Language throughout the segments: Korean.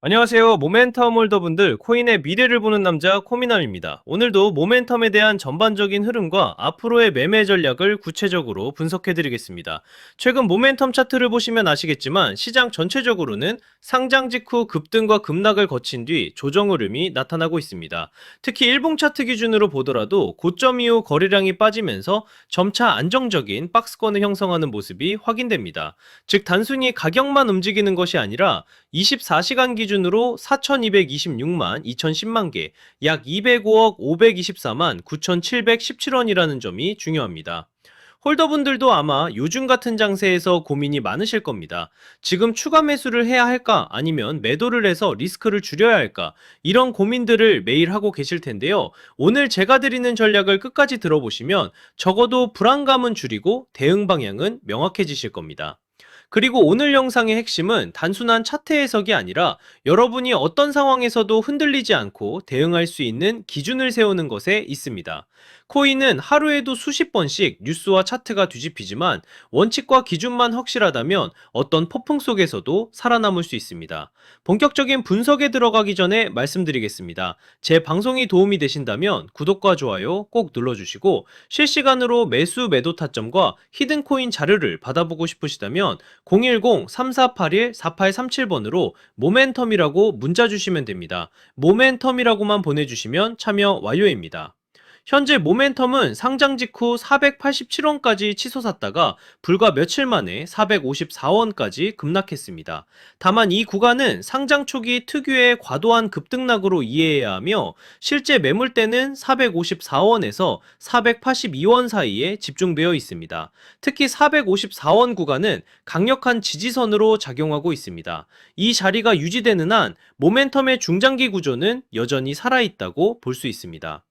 안녕하세요. 모멘텀 홀더분들, 코인의 미래를 보는 남자 코미남입니다. 오늘도 모멘텀에 대한 전반적인 흐름과 앞으로의 매매 전략을 구체적으로 분석해드리겠습니다. 최근 모멘텀 차트를 보시면 아시겠지만 시장 전체적으로는 상장 직후 급등과 급락을 거친 뒤 조정 흐름이 나타나고 있습니다. 특히 일봉 차트 기준으로 보더라도 고점 이후 거래량이 빠지면서 점차 안정적인 박스권을 형성하는 모습이 확인됩니다. 즉 단순히 가격만 움직이는 것이 아니라 24시간 기준으로 4,226만 2,010만 개, 약 205억 524만 9,717원이라는 점이 중요합니다. 홀더분들도 아마 요즘 같은 장세에서 고민이 많으실 겁니다. 지금 추가 매수를 해야 할까? 아니면 매도를 해서 리스크를 줄여야 할까? 이런 고민들을 매일 하고 계실 텐데요. 오늘 제가 드리는 전략을 끝까지 들어보시면 적어도 불안감은 줄이고 대응 방향은 명확해지실 겁니다. 그리고 오늘 영상의 핵심은 단순한 차트 해석이 아니라 여러분이 어떤 상황에서도 흔들리지 않고 대응할 수 있는 기준을 세우는 것에 있습니다. 코인은 하루에도 수십 번씩 뉴스와 차트가 뒤집히지만 원칙과 기준만 확실하다면 어떤 폭풍 속에서도 살아남을 수 있습니다. 본격적인 분석에 들어가기 전에 말씀드리겠습니다. 제 방송이 도움이 되신다면 구독과 좋아요 꼭 눌러주시고 실시간으로 매수 매도 타점과 히든코인 자료를 받아보고 싶으시다면 010-3481-4837번으로 모멘텀이라고 문자 주시면 됩니다. 모멘텀이라고만 보내주시면 참여 완료입니다. 현재 모멘텀은 상장 직후 487원까지 치솟았다가 불과 며칠 만에 454원까지 급락했습니다. 다만 이 구간은 상장 초기 특유의 과도한 급등락으로 이해해야 하며 실제 매물대는 454원에서 482원 사이에 집중되어 있습니다. 특히 454원 구간은 강력한 지지선으로 작용하고 있습니다. 이 자리가 유지되는 한 모멘텀의 중장기 구조는 여전히 살아있다고 볼 수 있습니다.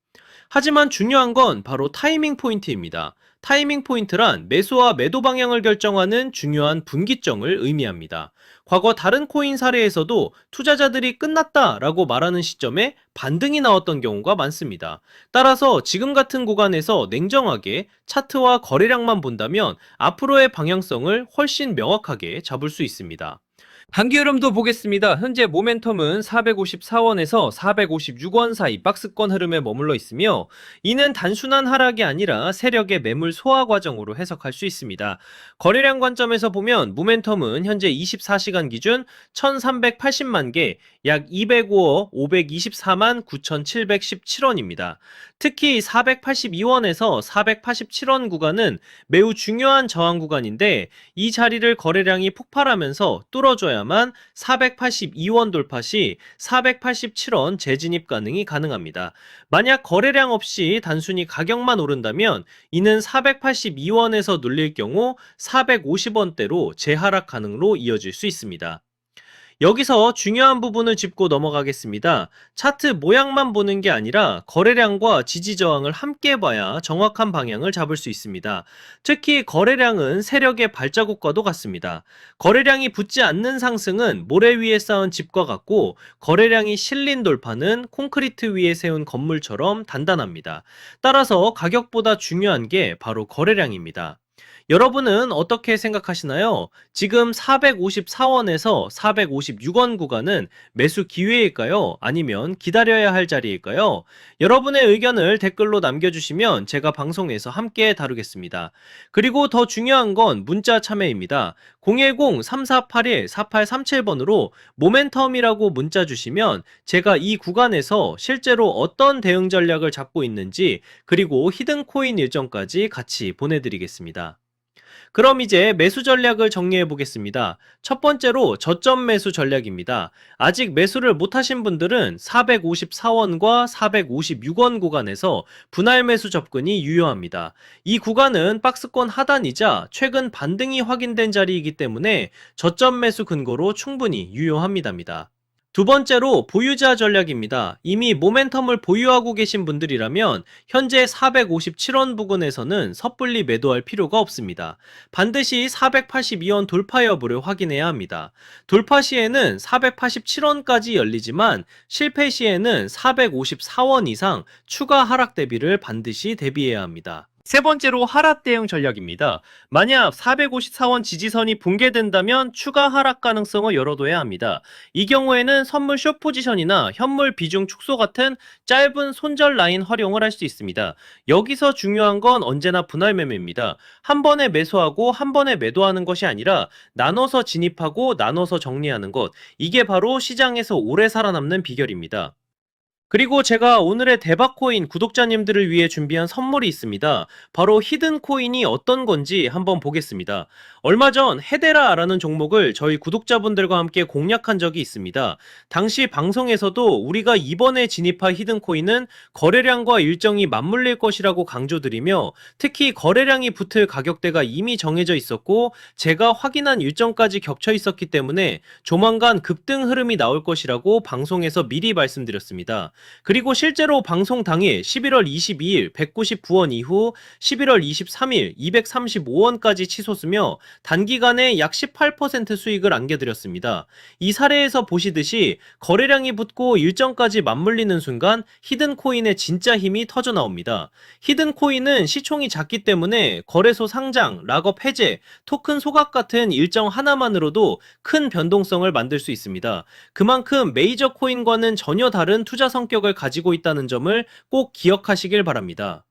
하지만 중요한 건 바로 타이밍 포인트입니다. 타이밍 포인트란 매수와 매도 방향을 결정하는 중요한 분기점을 의미합니다. 과거 다른 코인 사례에서도 투자자들이 끝났다라고 말하는 시점에 반등이 나왔던 경우가 많습니다. 따라서 지금 같은 구간에서 냉정하게 차트와 거래량만 본다면 앞으로의 방향성을 훨씬 명확하게 잡을 수 있습니다. 단기 흐름도 보겠습니다. 현재 모멘텀은 454원에서 456원 사이 박스권 흐름에 머물러 있으며 이는 단순한 하락이 아니라 세력의 매물 소화 과정으로 해석할 수 있습니다. 거래량 관점에서 보면 모멘텀은 현재 24시간 기준 1380만 개, 약 205억 524만 9717원입니다. 특히 482원에서 487원 구간은 매우 중요한 저항 구간인데 이 자리를 거래량이 폭발하면서 뚫어줘야만 482원 돌파 시 487원 재진입 가능이 가능합니다. 만약 거래량 없이 단순히 가격만 오른다면 이는 482원에서 눌릴 경우 450원대로 재하락 가능으로 이어질 수 있습니다. 여기서 중요한 부분을 짚고 넘어가겠습니다. 차트 모양만 보는 게 아니라 거래량과 지지 저항을 함께 봐야 정확한 방향을 잡을 수 있습니다. 특히 거래량은 세력의 발자국과도 같습니다. 거래량이 붙지 않는 상승은 모래 위에 쌓은 집과 같고 거래량이 실린 돌파는 콘크리트 위에 세운 건물처럼 단단합니다. 따라서 가격보다 중요한 게 바로 거래량입니다. 여러분은 어떻게 생각하시나요? 지금 454원에서 456원 구간은 매수 기회일까요? 아니면 기다려야 할 자리일까요? 여러분의 의견을 댓글로 남겨주시면 제가 방송에서 함께 다루겠습니다. 그리고 더 중요한 건 문자 참여입니다. 010-3481-4837번으로 모멘텀이라고 문자 주시면 제가 이 구간에서 실제로 어떤 대응 전략을 잡고 있는지 그리고 히든코인 일정까지 같이 보내드리겠습니다. 그럼 이제 매수 전략을 정리해 보겠습니다. 첫 번째로 저점 매수 전략입니다. 아직 매수를 못하신 분들은 454원과 456원 구간에서 분할 매수 접근이 유효합니다. 이 구간은 박스권 하단이자 최근 반등이 확인된 자리이기 때문에 저점 매수 근거로 충분히 유효합니다. 두 번째로 보유자 전략입니다. 이미 모멘텀을 보유하고 계신 분들이라면 현재 457원 부근에서는 섣불리 매도할 필요가 없습니다. 반드시 482원 돌파 여부를 확인해야 합니다. 돌파 시에는 487원까지 열리지만 실패 시에는 454원 이상 추가 하락 대비를 반드시 대비해야 합니다. 세 번째로 하락 대응 전략입니다. 만약 454원 지지선이 붕괴된다면 추가 하락 가능성을 열어둬야 합니다. 이 경우에는 선물 숏 포지션이나 현물 비중 축소 같은 짧은 손절 라인 활용을 할 수 있습니다. 여기서 중요한 건 언제나 분할 매매입니다. 한 번에 매수하고 한 번에 매도하는 것이 아니라 나눠서 진입하고 나눠서 정리하는 것. 이게 바로 시장에서 오래 살아남는 비결입니다. 그리고 제가 오늘의 대박코인 구독자님들을 위해 준비한 선물이 있습니다. 바로 히든코인이 어떤 건지 한번 보겠습니다. 얼마 전 헤데라라는 종목을 저희 구독자분들과 함께 공략한 적이 있습니다. 당시 방송에서도 우리가 이번에 진입할 히든코인은 거래량과 일정이 맞물릴 것이라고 강조드리며 특히 거래량이 붙을 가격대가 이미 정해져 있었고 제가 확인한 일정까지 겹쳐 있었기 때문에 조만간 급등 흐름이 나올 것이라고 방송에서 미리 말씀드렸습니다. 그리고 실제로 방송 당일 11월 22일 199원 이후 11월 23일 235원까지 치솟으며 단기간에 약 18% 수익을 안겨드렸습니다. 이 사례에서 보시듯이 거래량이 붙고 일정까지 맞물리는 순간 히든코인의 진짜 힘이 터져 나옵니다. 히든코인은 시총이 작기 때문에 거래소 상장, 락업 해제, 토큰 소각 같은 일정 하나만으로도 큰 변동성을 만들 수 있습니다. 그만큼 메이저 코인과는 전혀 다른 투자 성격을 가지고 있다는 점을 꼭 기억하시길 바랍니다.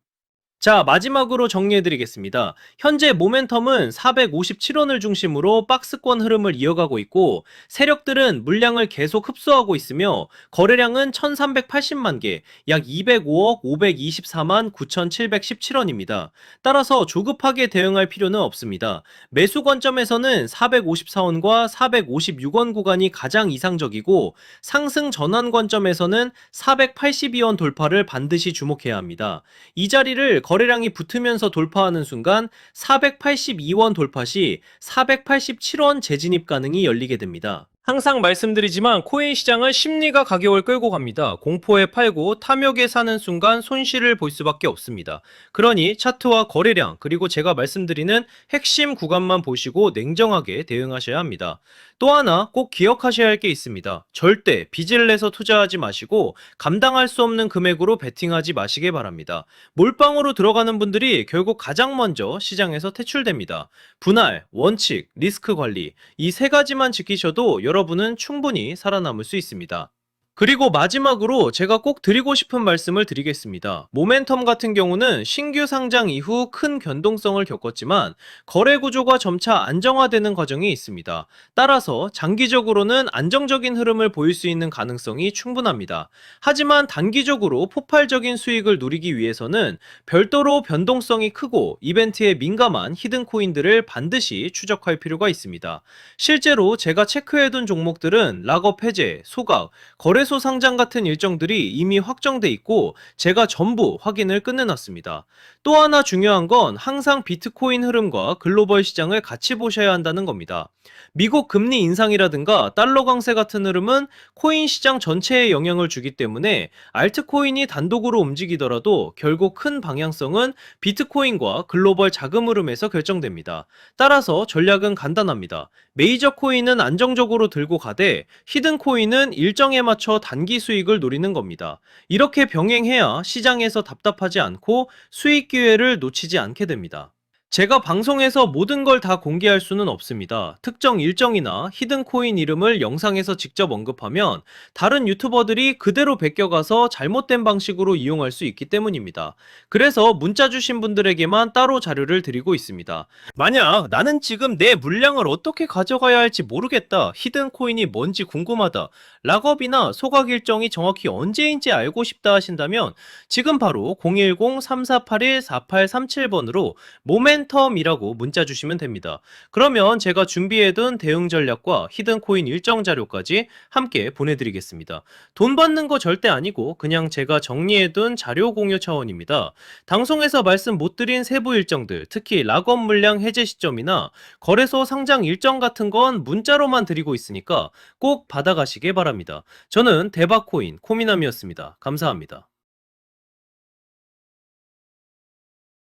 자, 마지막으로 정리해드리겠습니다. 현재 모멘텀은 457원을 중심으로 박스권 흐름을 이어가고 있고 세력들은 물량을 계속 흡수하고 있으며 거래량은 1380만 개, 약 205억 524만 9717원입니다. 따라서 조급하게 대응할 필요는 없습니다. 매수 관점에서는 454원과 456원 구간이 가장 이상적이고 상승 전환 관점에서는 482원 돌파를 반드시 주목해야 합니다. 이 자리를 거래량이 붙으면서 돌파하는 순간 482원 돌파 시 487원 재진입 가능이 열리게 됩니다. 항상 말씀드리지만 코인 시장은 심리가 가격을 끌고 갑니다. 공포에 팔고 탐욕에 사는 순간 손실을 볼 수밖에 없습니다. 그러니 차트와 거래량 그리고 제가 말씀드리는 핵심 구간만 보시고 냉정하게 대응하셔야 합니다. 또 하나 꼭 기억하셔야 할 게 있습니다. 절대 빚을 내서 투자하지 마시고 감당할 수 없는 금액으로 베팅하지 마시길 바랍니다. 몰빵으로 들어가는 분들이 결국 가장 먼저 시장에서 퇴출됩니다. 분할, 원칙, 리스크 관리 이 세 가지만 지키셔도 여러분은 충분히 살아남을 수 있습니다. 그리고 마지막으로 제가 꼭 드리고 싶은 말씀을 드리겠습니다. 모멘텀 같은 경우는 신규 상장 이후 큰 변동성을 겪었지만 거래 구조가 점차 안정화되는 과정이 있습니다. 따라서 장기적으로는 안정적인 흐름을 보일 수 있는 가능성이 충분합니다. 하지만 단기적으로 폭발적인 수익을 누리기 위해서는 별도로 변동성이 크고 이벤트에 민감한 히든코인들을 반드시 추적할 필요가 있습니다. 실제로 제가 체크해둔 종목들은 락업 해제, 소각, 거래소 상장 같은 일정들이 이미 확정돼 있고 제가 전부 확인을 끝내놨습니다. 또 하나 중요한 건 항상 비트코인 흐름과 글로벌 시장을 같이 보셔야 한다는 겁니다. 미국 금리 인상이라든가 달러 강세 같은 흐름은 코인 시장 전체에 영향을 주기 때문에 알트코인이 단독으로 움직이더라도 결국 큰 방향성은 비트코인과 글로벌 자금 흐름에서 결정됩니다. 따라서 전략은 간단합니다. 메이저 코인은 안정적으로 들고 가되 히든 코인은 일정에 맞춰 단기 수익을 노리는 겁니다. 이렇게 병행해야 시장에서 답답하지 않고 수익 기회를 놓치지 않게 됩니다. 제가 방송에서 모든 걸 다 공개할 수는 없습니다. 특정 일정이나 히든 코인 이름을 영상에서 직접 언급하면 다른 유튜버들이 그대로 베껴가서 잘못된 방식으로 이용할 수 있기 때문입니다. 그래서 문자 주신 분들에게만 따로 자료를 드리고 있습니다. 만약 나는 지금 내 물량을 어떻게 가져가야 할지 모르겠다. 히든 코인이 뭔지 궁금하다. 락업이나 소각 일정이 정확히 언제인지 알고 싶다 하신다면 지금 바로 010-3481-4837번으로 모멘텀이라고 문자 주시면 됩니다. 그러면 제가 준비해둔 대응 전략과 히든코인 일정 자료까지 함께 보내드리겠습니다. 돈 받는 거 절대 아니고 그냥 제가 정리해둔 자료 공유 차원입니다. 방송에서 말씀 못 드린 세부 일정들, 특히 락업 물량 해제 시점이나 거래소 상장 일정 같은 건 문자로만 드리고 있으니까 꼭 받아가시길 바랍니다. 저는 대박코인 코미남이었습니다. 감사합니다.